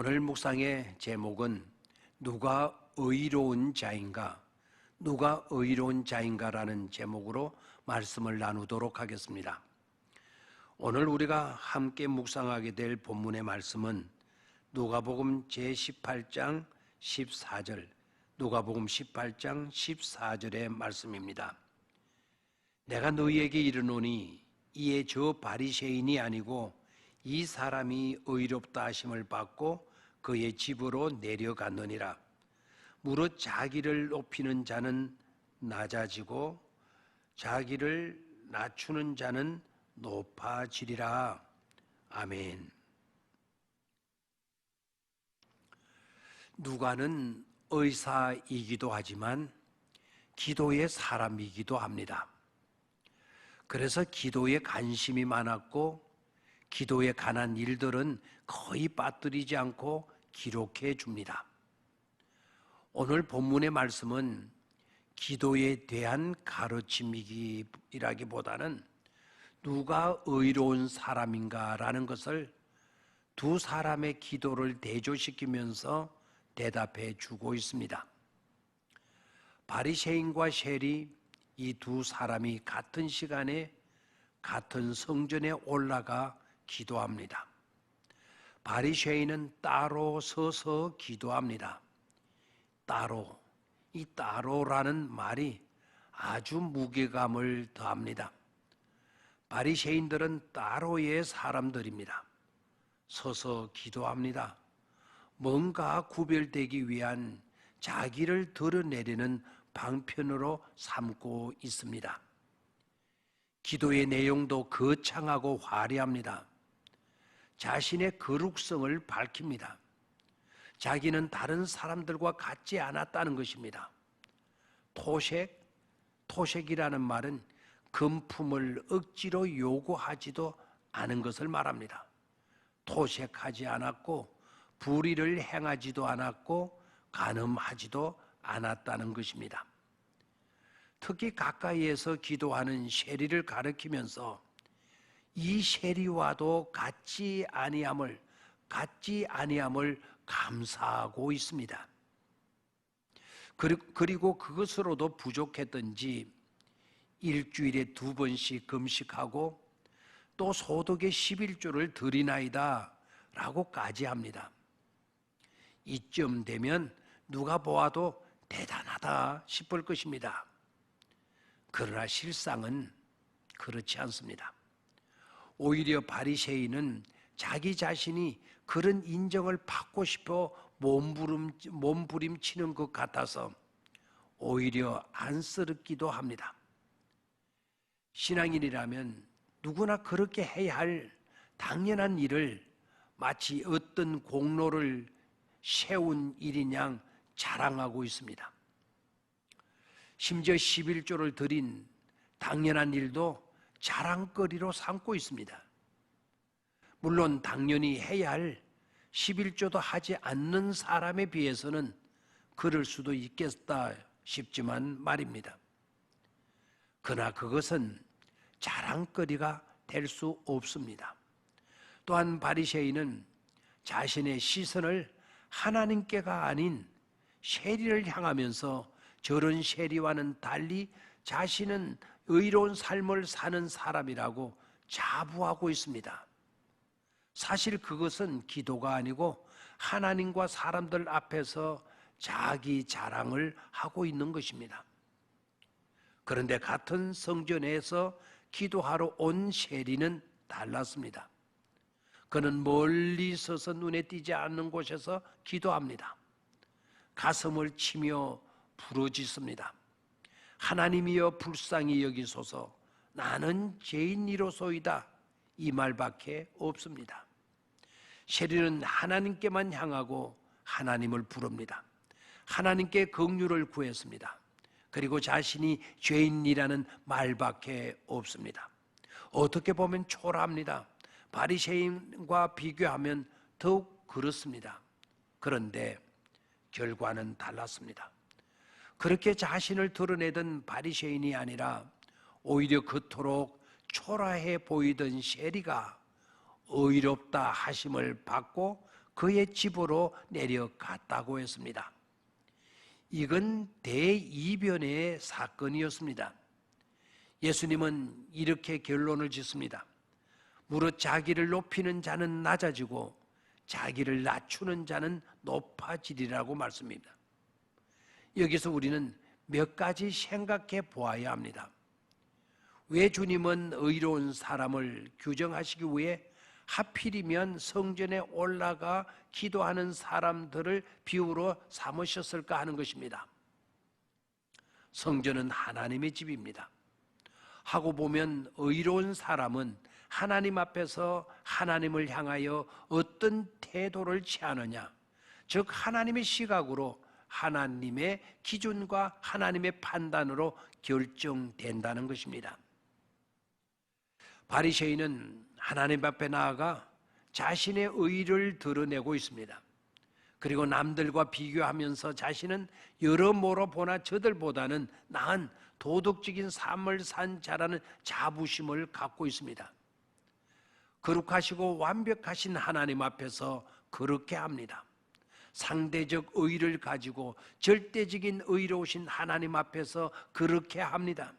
오늘 묵상의 제목은 누가 의로운 자인가? 누가 의로운 자인가라는 제목으로 말씀을 나누도록 하겠습니다. 오늘 우리가 함께 묵상하게 될 본문의 말씀은 누가복음 제18장 14절, 누가복음 18장 14절의 말씀입니다. 내가 너희에게 이르노니 이에 저 바리새인이 아니고 이 사람이 의롭다 하심을 받고 그의 집으로 내려갔느니라. 무릇 자기를 높이는 자는 낮아지고 자기를 낮추는 자는 높아지리라. 아멘. 누가는 의사이기도 하지만 기도의 사람이기도 합니다. 그래서 기도에 관심이 많았고 기도에 관한 일들은 거의 빠뜨리지 않고 기록해 줍니다. 오늘 본문의 말씀은 기도에 대한 가르침이라기보다는 누가 의로운 사람인가라는 것을 두 사람의 기도를 대조시키면서 대답해 주고 있습니다. 바리새인과 셀이 이 두 사람이 같은 시간에 같은 성전에 올라가 기도합니다. 바리새인은 따로 서서 기도합니다. 이 따로라는 말이 아주 무게감을 더합니다. 바리새인들은 따로의 사람들입니다. 서서 기도합니다. 뭔가 구별되기 위한 자기를 드러내려는 방편으로 삼고 있습니다. 기도의 내용도 거창하고 화려합니다. 자신의 거룩성을 밝힙니다. 자기는 다른 사람들과 같지 않았다는 것입니다. 토색이라는 말은 금품을 억지로 요구하지도 않은 것을 말합니다. 토색하지 않았고 불의를 행하지도 않았고 간음하지도 않았다는 것입니다. 특히 가까이에서 기도하는 세리를 가리키면서 이 세리와도 같지 아니함을 감사하고 있습니다. 그리고 그것으로도 부족했던지 일주일에 2번씩 금식하고 또 소득의 11조를 드리나이다 라고까지 합니다. 이쯤 되면 누가 보아도 대단하다 싶을 것입니다. 그러나 실상은 그렇지 않습니다. 오히려 바리새인은 자기 자신이 그런 인정을 받고 싶어 몸부림치는 것 같아서 오히려 안쓰럽기도 합니다. 신앙인이라면 누구나 그렇게 해야 할 당연한 일을 마치 어떤 공로를 세운 일인 양 자랑하고 있습니다. 심지어 11조를 드린 당연한 일도 자랑거리로 삼고 있습니다. 물론 당연히 해야 할 11조도 하지 않는 사람에 비해서는 그럴 수도 있겠다 싶지만 말입니다. 그러나 그것은 자랑거리가 될 수 없습니다. 또한 바리새인은 자신의 시선을 하나님께가 아닌 세리를 향하면서 저런 세리와는 달리 자신은 의로운 삶을 사는 사람이라고 자부하고 있습니다. 사실 그것은 기도가 아니고 하나님과 사람들 앞에서 자기 자랑을 하고 있는 것입니다. 그런데 같은 성전에서 기도하러 온 세리는 달랐습니다. 그는 멀리 서서 눈에 띄지 않는 곳에서 기도합니다. 가슴을 치며 부르짖습니다. 하나님이여 불쌍히 여기소서, 나는 죄인이로소이다. 이 말밖에 없습니다. 세리는 하나님께만 향하고 하나님을 부릅니다. 하나님께 긍휼을 구했습니다. 그리고 자신이 죄인이라는 말밖에 없습니다. 어떻게 보면 초라합니다. 바리새인과 비교하면 더욱 그렇습니다. 그런데 결과는 달랐습니다. 그렇게 자신을 드러내던 바리새인이 아니라 오히려 그토록 초라해 보이던 세리가 의롭다 하심을 받고 그의 집으로 내려갔다고 했습니다. 이건 대이변의 사건이었습니다. 예수님은 이렇게 결론을 짓습니다. 무릇 자기를 높이는 자는 낮아지고 자기를 낮추는 자는 높아지리라고 말씀입니다. 여기서 우리는 몇 가지 생각해 보아야 합니다. 왜 주님은 의로운 사람을 규정하시기 위해 하필이면 성전에 올라가 기도하는 사람들을 비유로 삼으셨을까 하는 것입니다. 성전은 하나님의 집입니다. 하고 보면 의로운 사람은 하나님 앞에서 하나님을 향하여 어떤 태도를 취하느냐, 즉 하나님의 시각으로 하나님의 기준과 하나님의 판단으로 결정된다는 것입니다. 바리새인은 하나님 앞에 나아가 자신의 의를 드러내고 있습니다. 그리고 남들과 비교하면서 자신은 여러모로 보나 저들보다는 나은 도덕적인 삶을 산 자라는 자부심을 갖고 있습니다. 거룩하시고 완벽하신 하나님 앞에서 그렇게 합니다. 상대적 의를 가지고 절대적인 의로우신 하나님 앞에서 그렇게 합니다.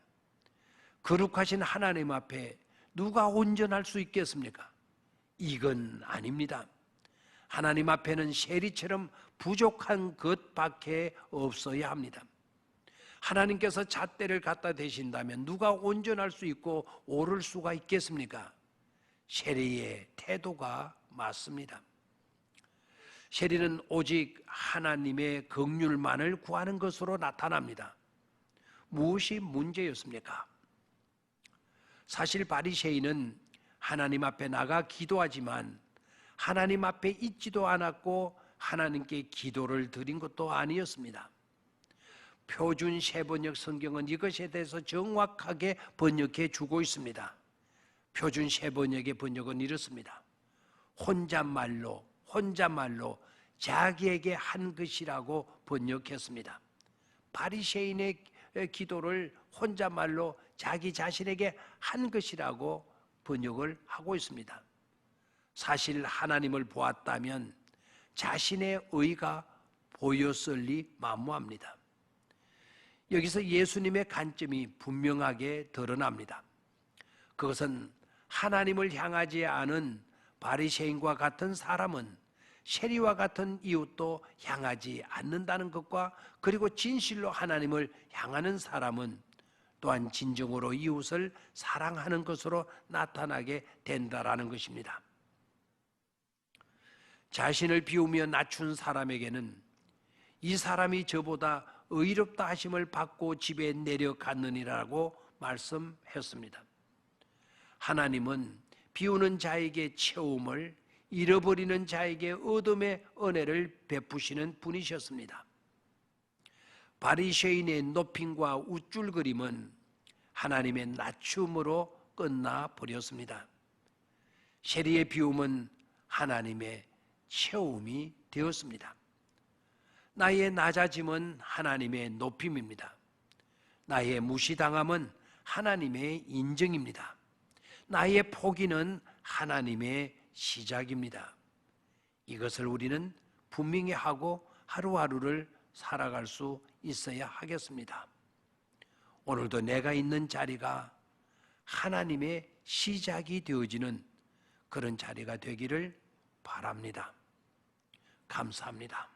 거룩하신 하나님 앞에 누가 온전할 수 있겠습니까? 이건 아닙니다. 하나님 앞에는 세리처럼 부족한 것밖에 없어야 합니다. 하나님께서 잣대를 갖다 대신다면 누가 온전할 수 있고 옳을 수가 있겠습니까? 세리의 태도가 맞습니다. 세리는 오직 하나님의 긍휼만을 구하는 것으로 나타납니다. 무엇이 문제였습니까? 사실 바리새인은 하나님 앞에 나가 기도하지만 하나님 앞에 있지도 않았고 하나님께 기도를 드린 것도 아니었습니다. 표준 세번역 성경은 이것에 대해서 정확하게 번역해 주고 있습니다. 표준 세번역의 번역은 이렇습니다. 혼잣말로 자기에게 한 것이라고 번역했습니다. 바리새인의 기도를 혼잣말로 자기 자신에게 한 것이라고 번역을 하고 있습니다. 사실 하나님을 보았다면 자신의 의가 보였을 리 만무합니다. 여기서 예수님의 관점이 분명하게 드러납니다. 그것은 하나님을 향하지 않은 바리새인과 같은 사람은 세리와 같은 이웃도 향하지 않는다는 것과, 그리고 진실로 하나님을 향하는 사람은 또한 진정으로 이웃을 사랑하는 것으로 나타나게 된다라는 것입니다. 자신을 비우며 낮춘 사람에게는 이 사람이 저보다 의롭다 하심을 받고 집에 내려갔느니라고 말씀했습니다. 하나님은 비우는 자에게 채움을, 잃어버리는 자에게 얻음의 은혜를 베푸시는 분이셨습니다. 바리새인의 높임과 우쭐거림은 하나님의 낮춤으로 끝나버렸습니다. 세리의 비움은 하나님의 채움이 되었습니다. 나의 낮아짐은 하나님의 높임입니다. 나의 무시당함은 하나님의 인정입니다. 나의 포기는 하나님의 시작입니다. 이것을 우리는 분명히 하고 하루하루를 살아갈 수 있어야 하겠습니다. 오늘도 내가 있는 자리가 하나님의 시작이 되어지는 그런 자리가 되기를 바랍니다. 감사합니다.